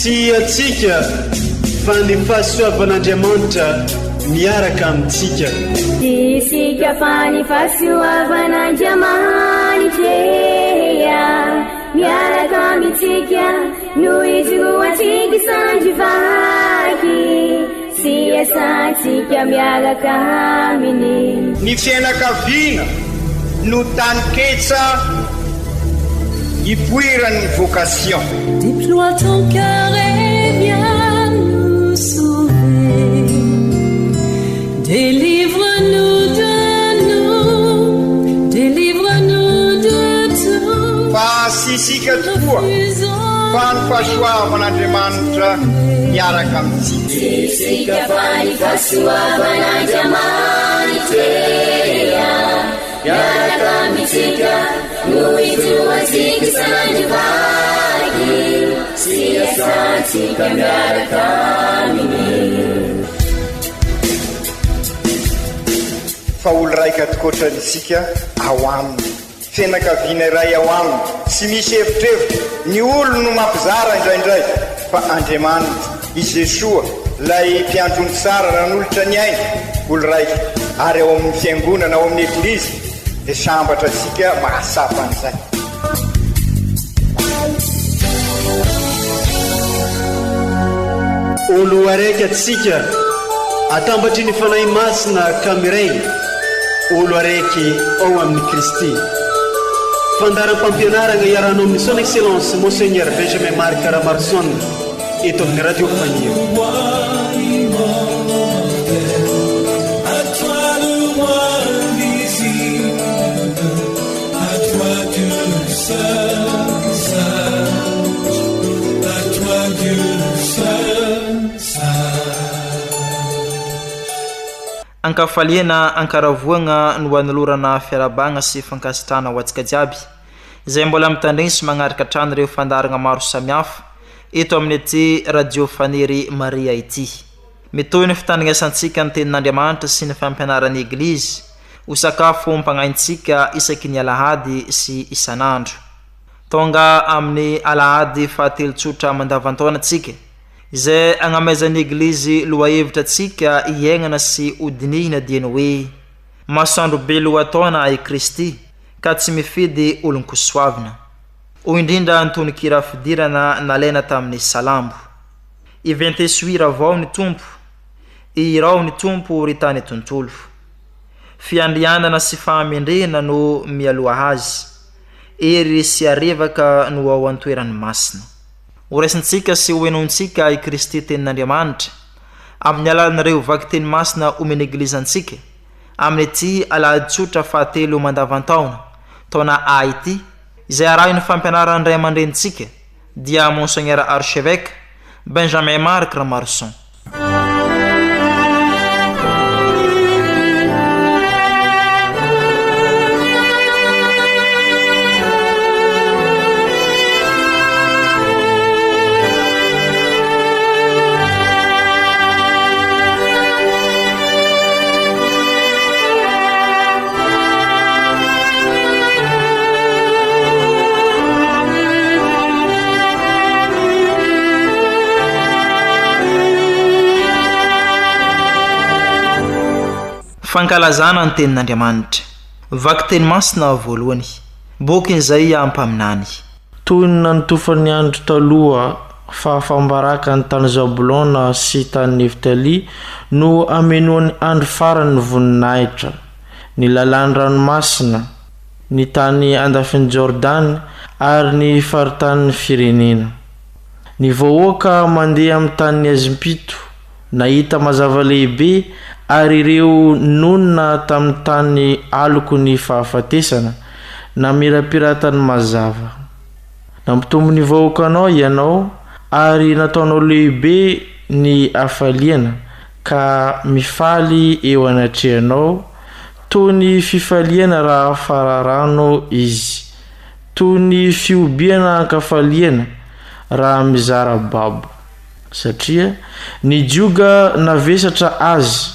atsika fa ny fahasoavan'Andriamanitra miaraka amintsika. Isika fa ny fahasoavan'Andriamanitra miaraka amintsika noho izy atsika sandrivaky sy asantsika miaraka aminy. Ny fianakaviana no taniketsa ipoiran'ny vocation. Déploie ton cœur et viens nous sauver. Délivre-nous de nous, délivre-nous de tout. Fa sisika tokoa fa ny fahasoavan'Andriamanitra miaraka amintsika. Sisika fa ny fahasoavan'Andriamanitra miaraka amintsika noho izy atsika sandrivaky sy asantsika miaraka aminy. Fa olo raika atokotran'isika ao aminy, fianakaviana iray ao aminy, tsy misy hevitrevitra. Ny olo no mampizara indraindray fa Andriamanitra i Jesoa lay mpiandrony tsara ran'olotra ny aina olo raika. Ary ao amin'ny fiangonana ao amin'ny eglizy dia sambatra tsika mahasapa an'izay. Olo araiky atsika atambatry ny fanahy masina Kamiray, olo araiky ao amin'ny Kristy. Fandaram-pampianarana iaranao amin'ny son excellence Monseigneur Benjamin Marc Caramarson eto amin'ny radio Fagnier. Ankafaliana ankaravoagna no anolorana fiarabagna sy fankasitrana ho antsika jiaby izay mbola mitandrigny sy magnaraka trano ireo fandaragna maro samihafa eto amin'ny ity radio Fanery Maria ity. Mitoy ny fitandrignasantsika ny tenin'Andriamanitra sy ny fampianarany eglizy ho sakafo mpagnaintsika isaky ny alahady sy isanandro. Tonga amin'ny alahady fahatelo tsotra mandavantaonantsika izay agnamezan'ny eglizy lohahevitra atsika iaignana sy odinihina diany hoe masoandro be lohataona i Kristy ka tsy mifidy olon-kosoavina. O indrindra nytonikira fidirana nalaina tamin'ny salambo. Iventesoira avao ny tompo, irao ny tompo ritany tontolo. Fiandrianana sy fahamendrena no mialoha azy, ery sy arevaka no ao antoeran'ny masina. Oraisintsika sy hoenontsika i Kristy tenin'Andriamanitra amin'ny alalan'ireo vaky teny masina omeny eglizantsika amin'ny ity alahady tsotra fahatelo mandavantaona taona A ity izay arahin'ny fampianaran'ny ray aman-drenitsika dia Monseigneur Archevêque Benjamin Marc Caramarson. Fankalazana ny tenin'Andriamanitra. Vaky teny masina voalohany. Boky izay ampaminany. Toy ny nanotofan'ny andro taloha fa fambaraka ny tany Zabulona sy tany Neftali no amenoan'ny andro farany voninahitra. Ny lalàn'ny ranomasina, ny tany andafin'ny Jordan ary ny faritan'ny firenena. Ny vahoaka mandeha amin'ny tany Azimpito nahita mazava lehibe ary ireo nonona tamin'ny tany aloko ny fahafatesana na mirapiratany mazava. Nampitombo ny vahoakanao ianao ary nataonao lehibe ny afaliana ka mifaly eo anatrehanao toy ny fifaliana raha fararano izy, toy ny fiobiana ankafaliana raha mizara babo. Satria ny juga navesatra azy,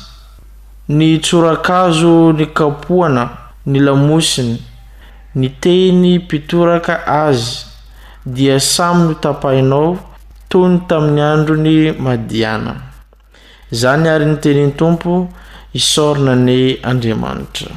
ny tsorakazo ny kapoana, ny lamosiny, ny teny pitoraka azy dia samy no tapainao tony tamin'ny androny madiana. Zany ary ny tenin'ny tompo isorona ny Andriamanitra.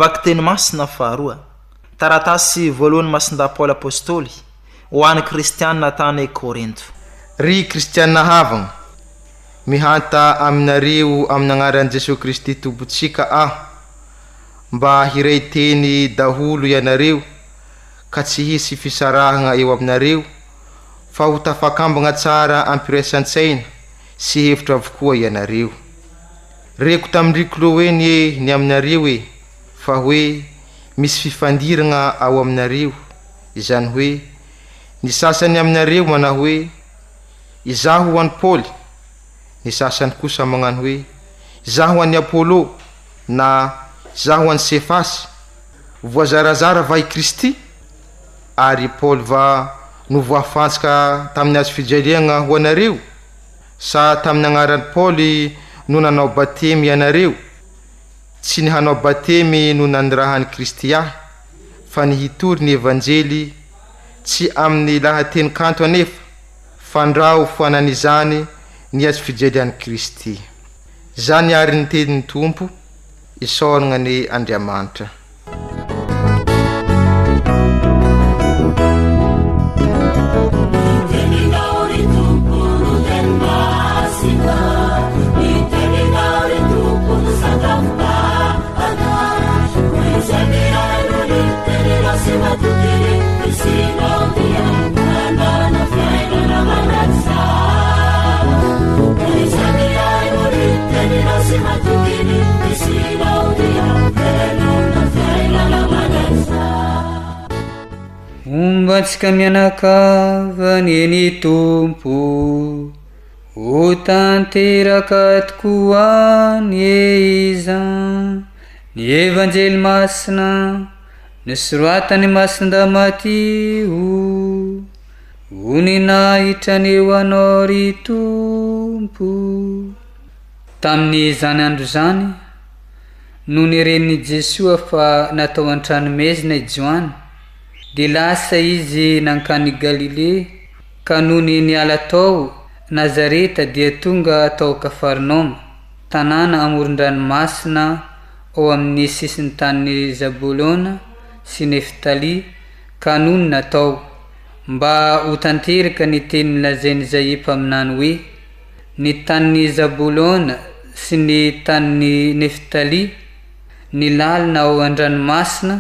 Vakiteny masina faharoa. Taratasy voalohany masinda Paul apôstôly ho an'ny kristianina tany Korinto. Ry kristianina havagna, mihanta aminareo amin'ny agnaran'i Jesosy Kristy tompontsika mba hiray teny daholo ianareo ka tsy hisy fisarahagna eo aminareo fa ho tafakambagna tsara ampiresan-tsaina sy hevitra avokoa ianareo. Reko tamin'ny Kloeny ny aminareo fa hoe misy fifandiragna ao aminareo, izany hoe ny sasany aminareo mana hoe izaho ho an'i Paul, ny sasany kosa magnano hoe izaho ho an'i Apôlô na izaho ho an'i Sefasy, voazarazara va i Kristy. Ary Paul va no voafantsika tamin'ny azo fijaliagna ho anareo, sa tamin'ny agnaran'i Paul no nanao batemy ianareo? Tsy ny hanao batemy no nanirahan'i Kristy ahy, fa ny hitory ny evanjely tsy amin'ny lahateny kanto anefa, fa ndrao fanan'izany ny azo fijalian'i Kristy. Zany ary ny tenin'ny tompo, isaoragna ny Andriamanitra. Ombantsika mianakavany ny tompo, ho tanteraka tokoa ny izan ny evanjely masina nosoratany masinda matio ho ninahitraneo anao ry tompo. Tamin'ny zany andro zany no nireniny Jesoa fa natao an-tranomezina i Joany, de lasa izy nankany Galile, ka noho ny niala tao Nazareta dia tonga tao Kafarnaoma, tanàna amoron-dranomasina ao amin'ny sisiny tany Zabulona sy Neftali, ka noho ny natao mba ho tanteraka ny teny nilazainy Isaia mpaminany hoe: ny tany Zabulona sy ny tany Neftali, ny lalina ao an-dranomasina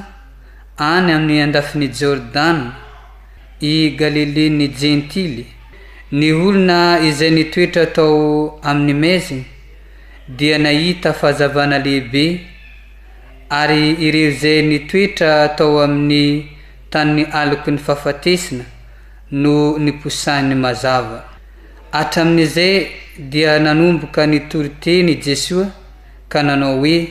any amin'ny andafin'ny Jordana, i Galile ny Jentily, ny olona izay nitoetra tao amin'ny meziny dia nahita fahazavana lehibe, ary ireo izay nitoetra tao amin'ny tany aloky ny fahafatesina no niposahiny mazava. Hatramin'izay dia nanomboka nitory-teny Jesoa ka nanao hoe: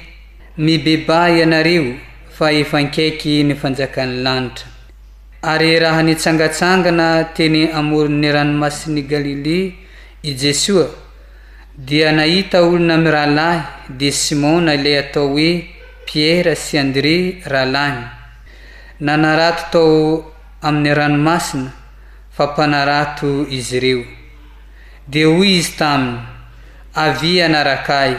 mibeba ianareo fa efa ankaiky ny fanjakan'ny lanitra. Ary raha nitsangatsangana teny amoron'ny ranomasin'i Galile i Jesoa dia nahita olona mirahalahy, de Simona ilay atao hoe Pierre sy André rahalahy, nanarato tao amin'ny ranomasina fa mpanarato izy ireo. De hoy izy taminy: avy anarakay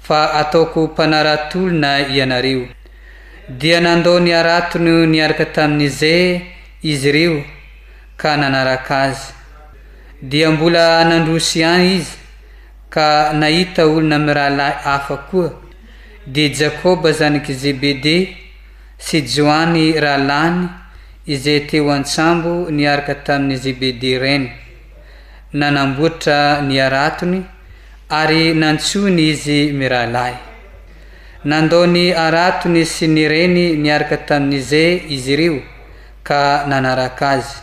fa ataoko mpanaratolona ianareo. Dia nandao ny aratony niaraka tamin'izay izy ireo ka nanaraka azy. Dia mbola nandrosy any izy ka nahita olona mirahalahy hafa koa, de Jakoba zanaky Zebede sy Joany rahalany izay teo an-tsambo niaraka tamin'ny Zebede reny, nanamboatra ny aratony ary nantsony izy mirahalahy. Nandao ny aratony sy ny reny niaraka tamin'izay izy ireo ka nanaraka azy.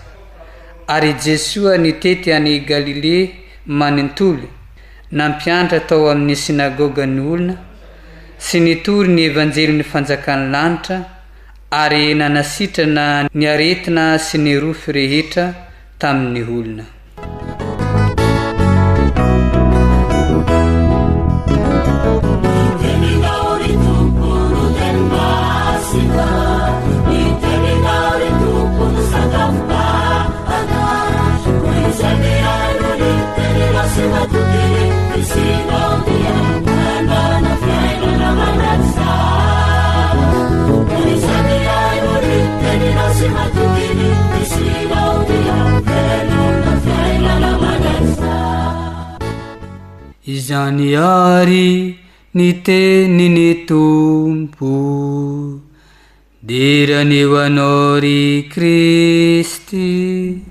Ary Jesoa nitety any Galile manintolo, nampianatra tao amin'ny sinagoga ny olona sy nitory ny evanjely ny fanjakan'ny lanitra, ary nanasitrana ny aretina sy ny rofy rehetra tamin'ny olona. Izany ary ny teniny Tompo, diran'eo anao ry Kristy.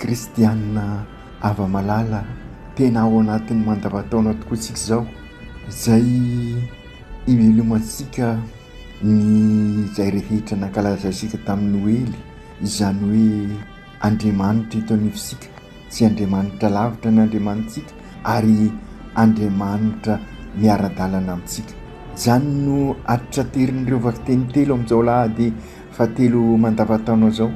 Kristianina ava-malala tena ao anatin'ny mandavan-taona tokoa tsika zao, izay ivelomantsika ny zay rehetra nankalaza isika tamin'ny Noely, izany hoe Andriamanitra eto anivosika, tsy Andriamanitra lavitra ny Andriamanitsika, ary Andriamanitra miara-dalana amintsika. Izany no atitraterin'ireo vakiteny telo amin'izao lahady fahatelo mandavan-taona zao,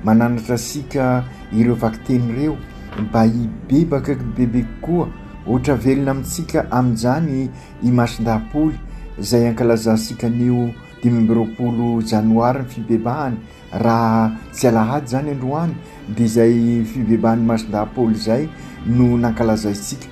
mananatra sika ireo vakiteny ireo mba hibebaka bebe koa ohatra velona amintsika amin'izany i masindahapoly izay ankalazasika nio 20 janoary ny fibebahany, raha tsy alahady zany androany, dia izay fibebahany masindahapoly izay no nankalazaisika.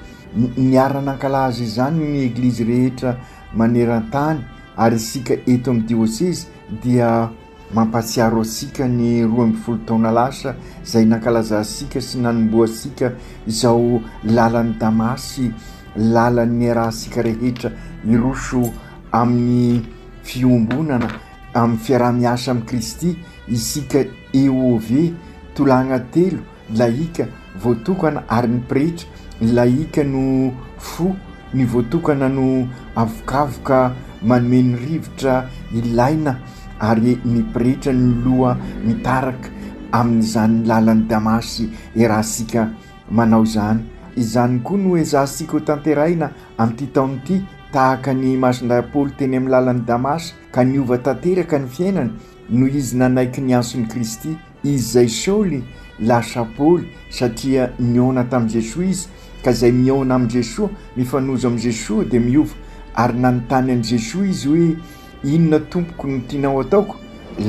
Niara nankalaza izany ny eglizy rehetra maneran-tany, ary isika eto amin'ny diocese dia mampatsiaro asika ny 12 taona lasa izay nankalazansika sy nanomboasika izao lalan'ny Damasy, lalan'ny arahasika rehetra iroso amin'ny fiombonana amin'ny fiarah-miasa amin'ny Kristy isika EOV tolagna telo laika voatokana ary ny pretra laika no fo ny voatokana no avokavoka manome ny rivotra ilaina ary ny pretra ny loha mitaraka amin'izany lalan'ny damasy erahsika manao zany. Izany koa no ezahsika ho tanteraina amin'ity taon'ity tahaka ny masondahy Paoly teny amin'ny lalan'ny damasy ka niova tanteraka ny fiainany no izy nanaiky ny anson'ny Kristy. Izy zay Saoly lasa Paoly satria niona tamin'i Jesoa izy ka zay miona amin'i Jesoa mifanozo amin'i Jesoa dia miova ary nanontany an'i Jesoa izy hoe inona tompoko no tianao ataoko,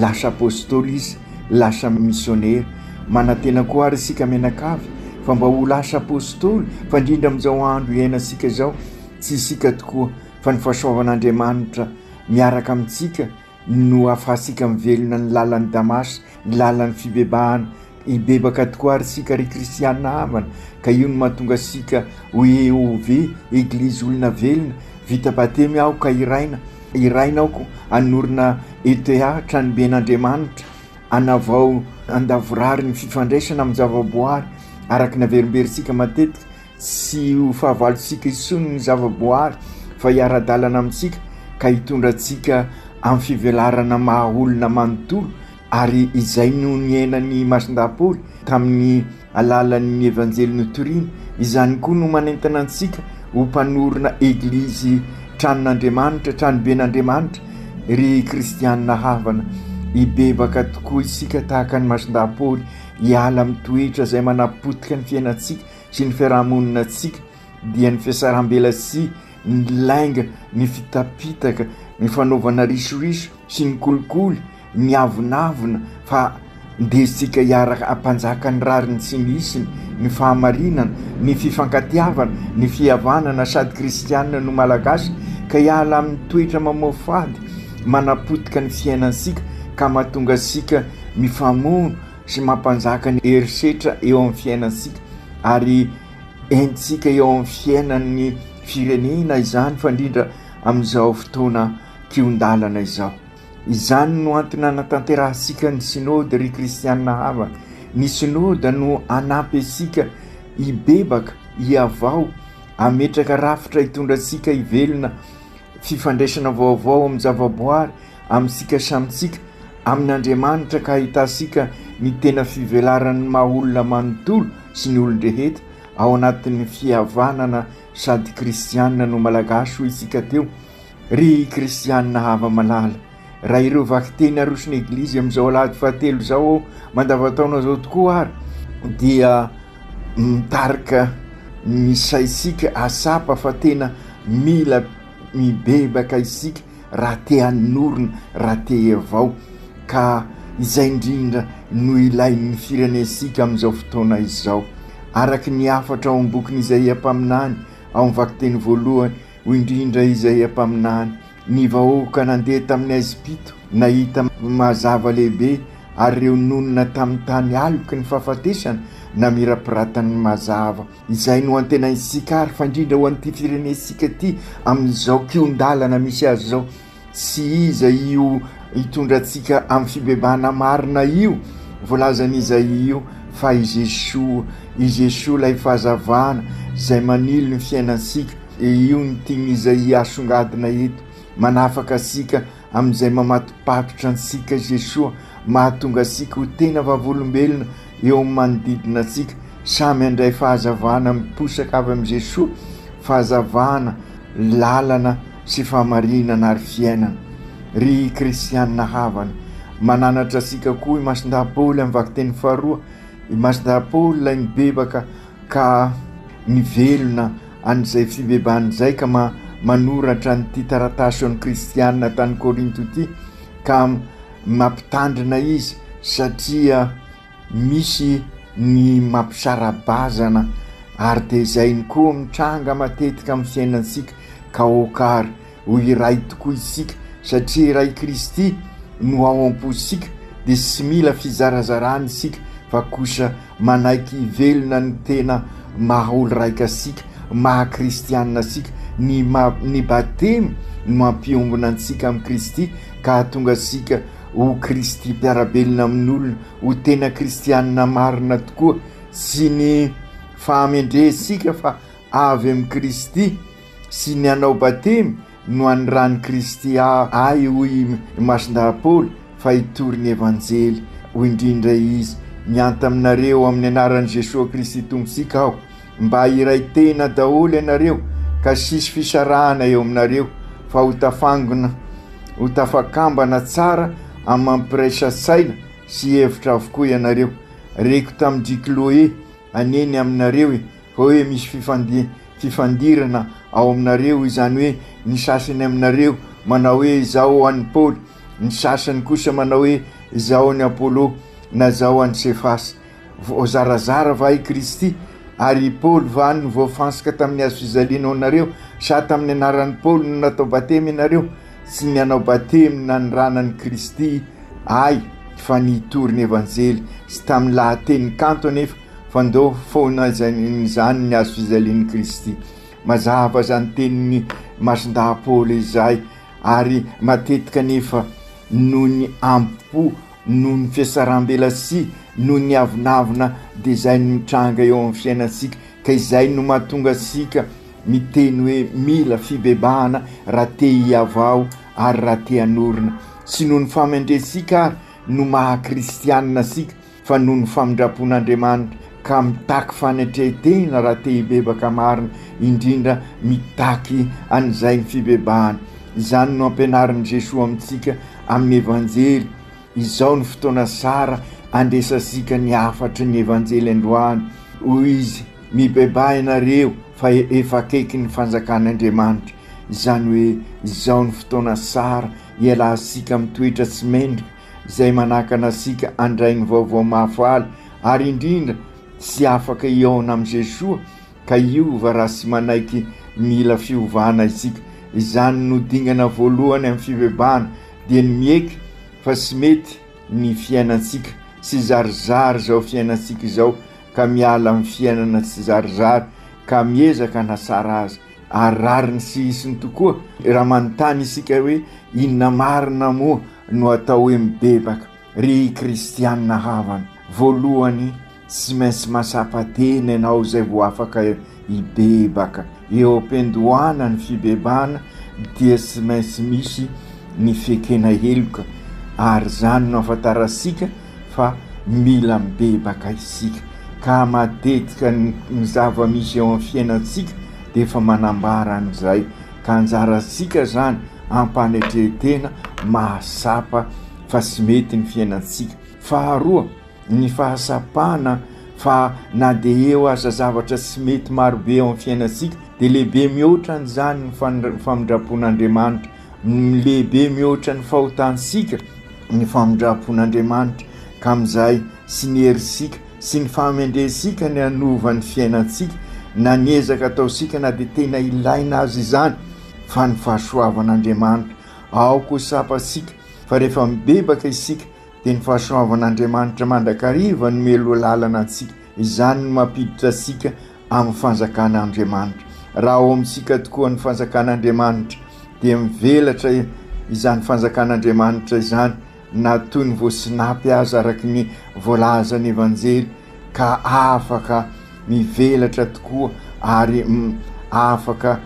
lasa apôstôly izy, lasa missionnaire. Manantena koa ary isika menakavy fa mba ho lasa apôstôly fa indrindra amin'izao andro iainasika zao tsy isika tokoa fa ny fahasoavan'Andriamanitra miaraka amintsika no ahafahasika mivelona ny lalan'ny damasy, ny lalan'ny fibebahana. Ibebaka tokoa ary sika ry kristianina havana ka io no mahatonga sika ho EOV eglizy olona velona vita batemy aho ka irainaoko anorina ETA tranoben'Andriamanitra anavao andavorary ny fifandraisana amin'ny zavaboary araka ny averimberisika matetika sy ho fahavalosika isony ny zavaboary fa hiara-dalana amintsika ka hitondrantsika amin'ny fivelarana maha olona manontolo. Ary izay no niainany masondahy Paoly tamin'ny alalan'ny evanjely notorina. Izany koa no manentana antsika ho mpanorona eglizy tranon'Andriamanitra, tranoben'Andriamanitra ry kristianina havana. Ibebaka tokoa isika tahaka ny masondahy Paoly hiala amin'ny toetra izay manapotika ny fiainantsika sy ny fiarahamoninantsika dia ny fiasaram-belasy, ny lainga, ny fitapitaka, ny fanaovana risoriso sy ny kolikoly, ny avonavona fa ndesika hiaraka ampanjaka ny rariny tsy misiny, ny fahamarinana, ny fifankatiavana, ny fihavanana sady kristianina no malagasy ka hiala amin'ny toetra mamofady manapotika ny fiainansika ka mahatonga sika mifamono sy mampanjaka ny herisetra eo amin'ny fiainansika ary entsika eo amin'ny fiainan'ny firenena izany fa indrindra amin'izao fotoana kiondalana izao. Izany no antony natanterahasika ny synode ry kristianina havana. Ny synode no anampy asika ibebaka hiavao ametraka rafitra hitondrasika hivelona fifandraisana vaovao amin'ny zavaboary amintsika samitsika amin'Andriamanitra ka ahitasika ny tena fivelaran'ny maha olona manontolo sy ny olon-dreheta ao anatin'ny fihavanana sady kristianina no malagasy ho isika teo. Ry kristianina hava malala, raha ireo vaky teny arosony eglizy amin'izao alahady fahatelo zao mandavataona zao tokoa ary dia mitarika misaisika asapa fa tena mila mibebaka isika raha te hanorona, raha te avao ka izay indrindra no ilain'ny firenesika amin'izao fotoana izao. Araky ny afatra ao amin'ny boky Isaia mpaminany ao amin'ny vaky teny voalohany ho indrindra Isaia mpaminany ny vahoaka nandeha tamin'ny Ezipito nahita mazava lehibe ary ireo nonona tamin'ny tany aloky ny fahafatesana na mirapiratany mazava. Izay no antenaisika ary fa indrindra ho an'ity firenesika ty amin'izao kiondalana misy azy zao sy iza io hitondratsika amin'ny fibebahana marina io voalazan'izay io fa i Jesoa lay fahazavana izay manilo ny fiainansika io ny tiany Isaia asongadina eto manafaka asika amin'izay mamatopatotra ansika Jesoa mahatonga asika ho tena vavolombelona eo amin'ny manodidina asika samy andray fahazavana miposaka avy amin'ny Jesoa, fahazavana, lalana sy fahamarinana ary fiainana. Ry kristianina havana mananatra asika koa i masondahy Paoly amin'ny vaky teny faharoa. I masondahy Paoly lay mibebaka ka nivelona an'izay fibebahan'izay ka manoratra nyity taratasy ny kristianina tany Korinto ity ka mampitandrina izy satria misy ny mampisarabazana ary dia izay ny koa mitranga matetika amin'ny fiainansika ka okary ho iray tokoa isika satria iray Kristy no ao am-posika dia sy mila fizarazarany isika fa kosa manaiky ivelona ny tena maha olo raika asika, maha kristianina asika ny batemy no mampiombona antsika amin'ny Kristy ka tonga sika ho Kristy mpiarabelona amin'olona, ho tena kristianina marina tokoa, sy ny fahamendresika fa avy amin'ny Kristy sy ny anao batemy no anyrany Kristy ay hoy Masindahy Paoly fa hitory ny evanjely ho indrindra izy mianta aminareo amin'ny anaran'i Jesosy Kristy tombosika aho mba iray tena daholo ianareo ka sisy fisarahana eo aminareo fa ho tafangona ho tafakambana tsara amin'ny mampiraisa saina sy hevitra avokoa ianareo. Reko tamin'ny Cloé aneny aminareo fa hoe misy fifandirana ao aminareo, izany hoe ny sasany aminareo manao hoe izao an'i Paoly, ny sasany kosa manao hoe izao an'i Apollo na zao an'i Sefasy. Zarazara va i Kristy ary Paoly va ny voafansika tamin'ny hazo fizaliana anareo sa tamin'ny anaran'i Paoly no natao batemy ianareo sy ny anao batemy na ny ranan'i Kristy ay fa nitory ny evanjely sy tamin'ny lahateny kanto anefa fa ndo foana zany ny hazo fizalian'i Kristy. Mazava zany tenin'ny Masindahy Paoly izay ary matetika nefa noho ny ampo noho ny fiasaram-belasy noho ny avinavina dia izay no mitranga eo amin'ny fiainatsika ka izay no mahatonga sika miteny hoe mila fibebahana raha te hiavao ary raha te hanorina, sy noho ny famendresika ary no maha-kristianina sika fa noho ny famindrapon'Andriamanitra ka mitaky fanetretena raha te hibebaka marina, indrindra mitaky an'izay ny fibebahana. Izany no ampianarin'i Jesosy amintsika amin'ny evanjely. Izao ny fotoana sara andresasika ny afatry ny evanjely androany hoy izy mibebah ianareo fa efa akaiky ny fanjakan'Andriamanitra. Izany hoe izao ny fotoana sara ialasika mitoetra tsy mendrika izay manakana sika andray ny vaovao mahafaly ary indrindra sy afaka iona amin'ny Jesosy ka iova raha sy manaiky mila fiovana isika. Izany no dingana voalohany amin'ny fibebahana dia ny mieky fa sy mety ny fiainatsika sy zarizary zao fiainatsika izao ka miala amin'ny fiainana sy zarizary ka miezaka nasara azy ary rariny sy isiny tokoa raha manontany isika hoe inona marina moa no atao hoe mibebaka. Ry kristianina havana, voalohany sy maintsy masapatena ianao zay vo afaka hibebaka. Eo am-pendohana ny fibebahana dia sy maintsy misy ny fekena heloka ary zany no ahafantarasika fa mila mibebaka isika ka matetika ny zava-misy eo amin'ny fiainatsika dia efa manambara an'izay ka anjarasika zany ampanetretena mahasapa fa sy mety ny fiainatsika. Faharoa, ny fahasapana fa na dia eo aza zavatra sy mety marobe eo amin'ny fiainatsika dia lehibe mihoatra n'izany ny famindrapon'Andriamanitra, lehibe mihoatra ny fahotansika ny famindrapon'Andriamanitra ka amin'izay sy ny herisika sy ny fahamendresika ny hanova ny fiainatsika na niezaka ataosika na dia tena ilaina azy izany fa ny fahasoavan'Andriamanitra ao koa sapasika fa rehefa mibebaka isika dia ny fahasoavan'Andriamanitra mandrakariva ny melo lalana antsika. Izany no mampiditra asika amin'ny fanjakan'Andriamanitra. Raha ao amintsika tokoa ny fanjakan'Andriamanitra dia mivelatra izany fanjakan'Andriamanitra izany na toy ny voasinapy azy araky ny voalazany evanjely ka afaka mivelatra tokoa ary afaka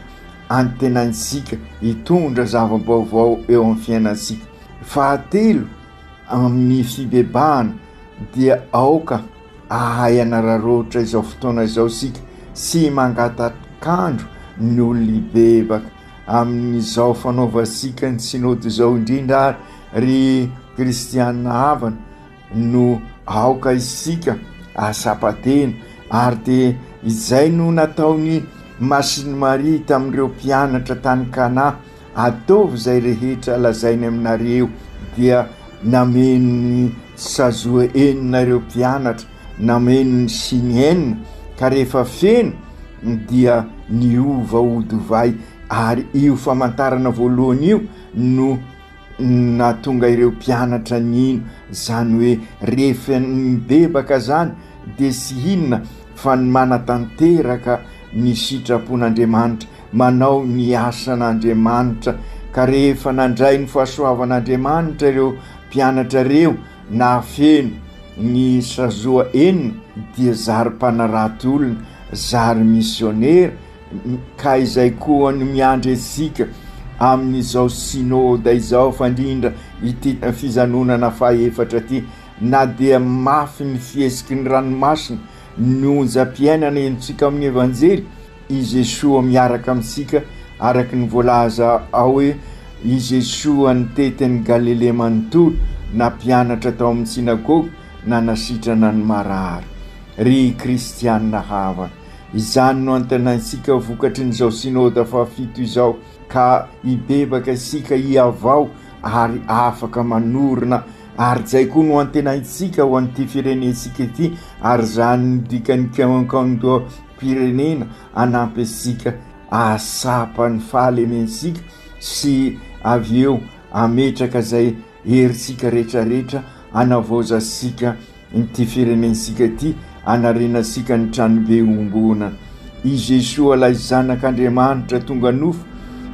antenansika hitondra zava-baovao eo amin'ny fiainatsika. Fahatelo, amin'ny fibebahana dia aoka ahay anararoatra izao fotoana izao sika sy mangatakandro ny olona hibebaka amin'izao fanaovasika ny sinody izao indrindra ary ry kristianina havana no aoka isika asapatena ary dia izay no nataony Masiny Maria tamin'ireo mpianatra tany Kana ataovy izay rehetra lazainy aminareo dia nameno ny sazoa enina ireo mpianatra, nameno ny siny enina ka rehefa feno dia niova odovay ary io famantarana voalohany io no natonga ireo mpianatra nino zany hoe rehefa mibebaka zany dia sy inona fa ny manatanteraka ny sitrapon'Andriamanitra manao ny asan'Andriamanitra. Ka rehefa nandray ny fahasoavan'Andriamanitra ireo mpianatra reo na feno ny sazoa enina dia zary mpanaraty olona, zary misionera, ka izay koa no miandry antsika amin'izao synôda izao fandrindra ity fizanonana fahaefatra ty, na dia mafy ny fiesiky ny ranomasina nonjam-piainana entsika amin'ny evanjely. I Jesoa miaraka amintsika araky ny voalaza ao hoe i Jesoa nitetin'ny Galilea manontolo na mpianatra tao amin'ny sinagoga na nasitrana ny marary. Ry kristianina havana, izany no antanaintsika vokatry n'izao synôda fahafito izao, ka ibebaka isika iavao ary afaka manorina, ary zay koa no antenaintsika ho an'ity firenensika ity, ary zany nodikany kaonkaondo pirenena anampy asika asapa ny fahalemensika sy avy eo ametraka zay heritsika rehetrarehetra anavozasika nyty firenensika ity, anarenasika ny tranobe ombonana. I Jesoa lay zanak'Andriamanitra tonga nofo,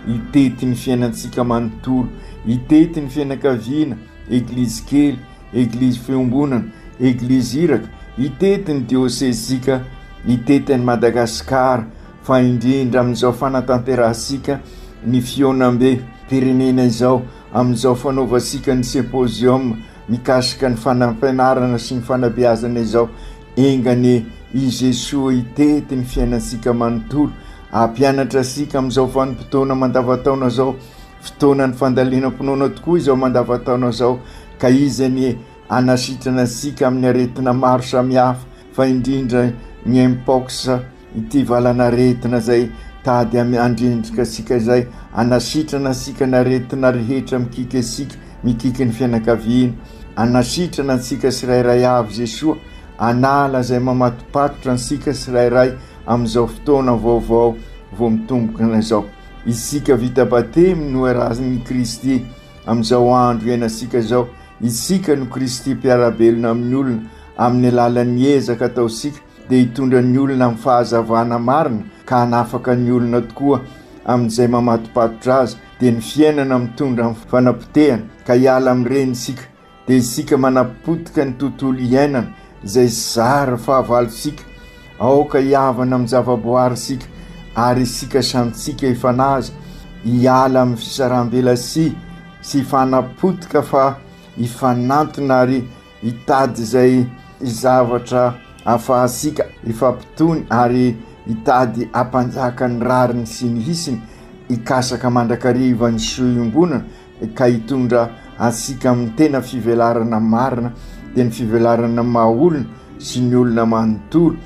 itety ny fiainantsika manontolo, itety ny fianakaviana, eglizy kely, eglizy fiombonana, eglizy iraka, itety ny diosezika, itety ny Madagasikara, fa indrindra amin'izao fanatanterahasika ny fionambe pirenena izao, amin'izao fanaovasika ny symposium mikasika ny fanampianarana sy ny fanabeazana izao, engany i Jesoa itety ny fiainansika manontolo, ampianatra asika amin'izao vanim-potoana mandavataona zao, fotoana ny fandalinam-ponoana tokoa izao mandavataona zao, ka izany anasitrana asika amin'ny aretina maro samihafa, fa indrindra ny mpox ity valanaretina zay tady andrendrika asika zay, anasitrana asika ny aretina rehetra mikika asika, mikiky ny fianakaviana, anasitrana ansika sirairay avy Jesoa, anala zay mamatopatotra ansika sirairay amin'izao fotoana vaovao vo mitomboka zao. Isika vita batemy no erazan'ny Kristy amin'izao andro ianasika zao, isika no Kristy mpiarabelona amin'ny olona amin'ny alalan'ny ezaka ataosika, dia hitondra ny olona amin'ny fahazavana marina, ka hanafaka ny olona tokoa amin'izay mamatopatotra azy, dia ny fiainana mitondra amin'ny fanapotehana, ka hiala amin'ireny isika, dia isika manapotika ny tontolo iainana izay zara fahavalosika, aoka hiavana amin'ny zavaboary isika, ary isika samitsika ifanaza hiala amin'ny fisarambelasi sy fanapotika fa ifanantona ary hitady zay zavatra afahasika ifampitony, ary hitady ampanjaka ny rariny sy ny hisiny, ikasaka mandrakariva ny soiombonana, ka hitondra asika amin'ny tena fivelarana marina, dia ny fivelarana mahaolona sy ny olona manontolo,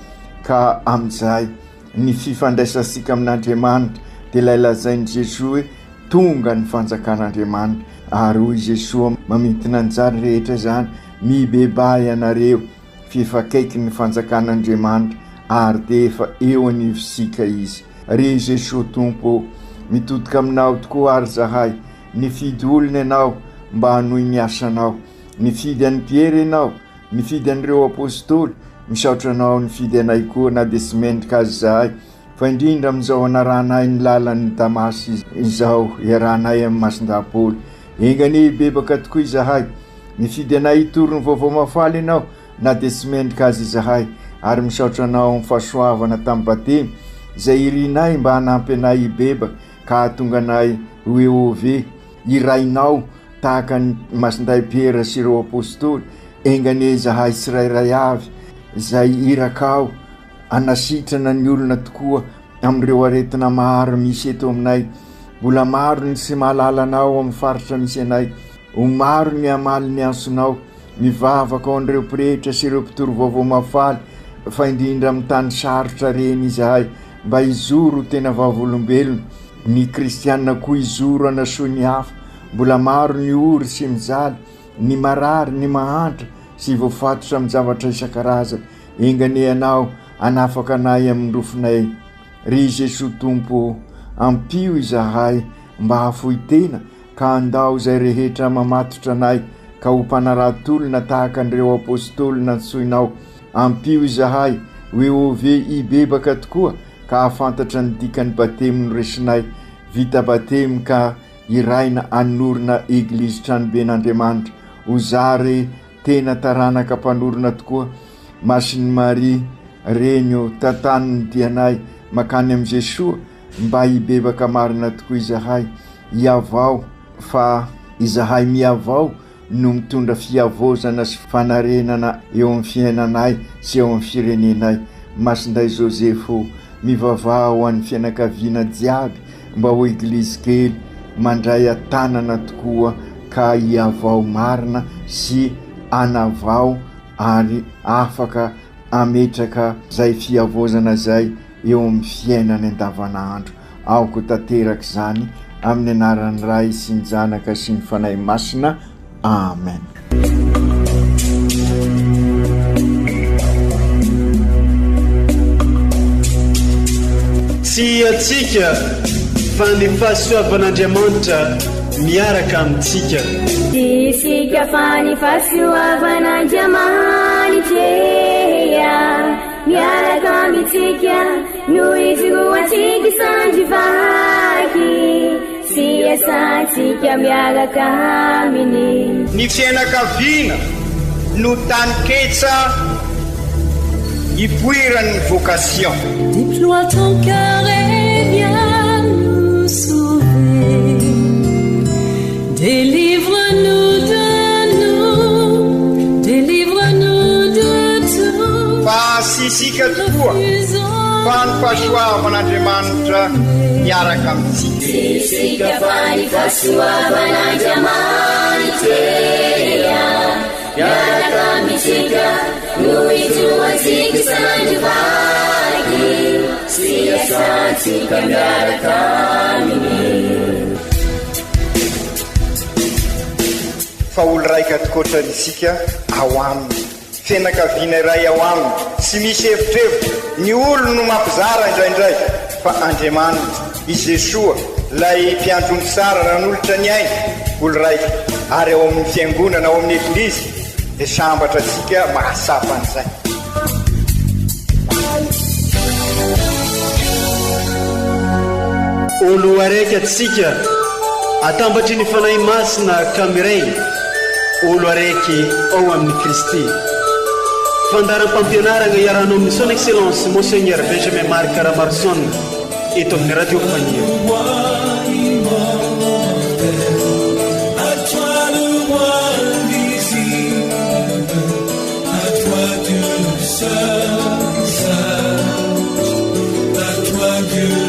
ka amin'izay ny fifandraisasika amin'Andriamanitra dia ilay lazain'i Jesoa hoe tonga ny fanjakan'Andriamanitra. Ary hoy Jesoa mamintina anjary rehetra zany, mibebay ianareo fifakaiky ny fanjakan'Andriamanitra, ary dia efa eo anivosika izy. Ry Jesoa Tompo, mitotika aminao tokoa ary zahay, nifidy olona ianao mba hanohy ny asanao, nifidy an'i Pierre ianao, nifidy an'ireo apôstôly, misaotra anao nifidy anay koa na dia sy mendrika azy zahay, fa indrindra amin'izao anaranay ny lalan'ny Damasy izao iarahanay amin'ny masin-dapoly. Engany bebaka tokoa izahay, nifidy anay hitory ny vaovao mafaly ianao na dia sy mendrika azy izahay, ary misaotra anao amin'ny fahasoavana tamin'ny batemy izay irinay mba hanampy anay hibebaka, ka hahatonga anay ho Ehove irainao tahaka ny masinday Pierre sy ireo apôstôly. Engany izahay tsirairay avy izay irakao anasitrana ny olona tokoa amin'ireo aretina maro misy eto aminay, mbola maro ny sy mahalalanao amin'ny faritra misy anay, ho maro ny amaly ny ansonao, mivavaka ao an'ireo mpirehetra sy ireo mpitoro vaovao mafaly, fa indrindra amin'ny tany sarotra reny izahay mba hizoro tena vavolombelona, ny kristianina koa hizoro anasoa ny hafa, mbola maro ny ory sy mijaly, ny marary, ny mahantra sy voafatotra amin'ny zavatra isan-karazana. Engany ianao anafaka anay amin'ny rofinay. Ry Jesoa Tompo, ampio izahay mba hafoy tena, ka andao zay rehetra mamatotra anay, ka ho mpanaraty-olona tahaka an'ireo apôstôly nantsoinao. Ampio izahay ho Ehove ibebaka tokoa, ka ahafantatra ny dikany batemo ny resinay vita batemo ka iraina anorona eglizy tranoben'Andriamanitra ho zary tena taranaka mpanorona tokoa Masiny Maria renyo tataniny dianay makany am Jesoa mba hibebaka marina tokoa izahay iavao fa izahay miavao no mitondra fiavozana sy fanarenana eo amin'ny fiainanay sy eo amin'ny firenenay. Masinday Josefo mivavah ho an'ny fianakaviana jiaby mba ho eglizy kely mandray atanana tokoa ka iavao marina sy anavao ary afaka ametraka zay fiavozana zay eo amin'ny fiainany andavanandro. Aoko tanteraka zany amin'ny anaran'ny Ray sy ny Zanaka sy ny Fanahy Masina. Amen. Tsy atsika fa ny fahasoavan'Andriamanitra miaraka amintsika. Isika fa ny fahasoavan'Andriamanitra miaraka amintsika noho izy roantsika sandrivaky sy asantsika miaraka aminy. Ny fianakaviana no tany ketsa ipoiran'ny vocation. Déploie ton cœur et viens nous sauver. Délivre-nous de nous, délivre-nous de tout. Fa sisika tokoa fa ny fahasoavan'Andriamanitra miaraka amintsika. Sisika fa ny fahasoavan'Andriamanitra miaraka amintsika noho izy roantsika sandrivaky sy asantsika miaraka aminy. Fa olo raika tokoatranisika ao aminy fianakaviana iray ao aminy sy misy hevitrevitra ny olo no mampizara indraindray fa Andriamanitra i Jesoa lay mpiandrony tsara nanolotra ny aina olo raika ary ao amin'ny fiangonana ao amin'ny eglizy dia sambatra atsika mahasapa an'izay. Olo araiky atsika atambatry ny fanahy masina kamiray olo araiky ao amin'ny Kristy. Fandaram-pampianarana iaranao amin'ny son excellence Monseigneur Benjamin Marc Caramarson eto amin'ny radio Fania. À toi Dieu.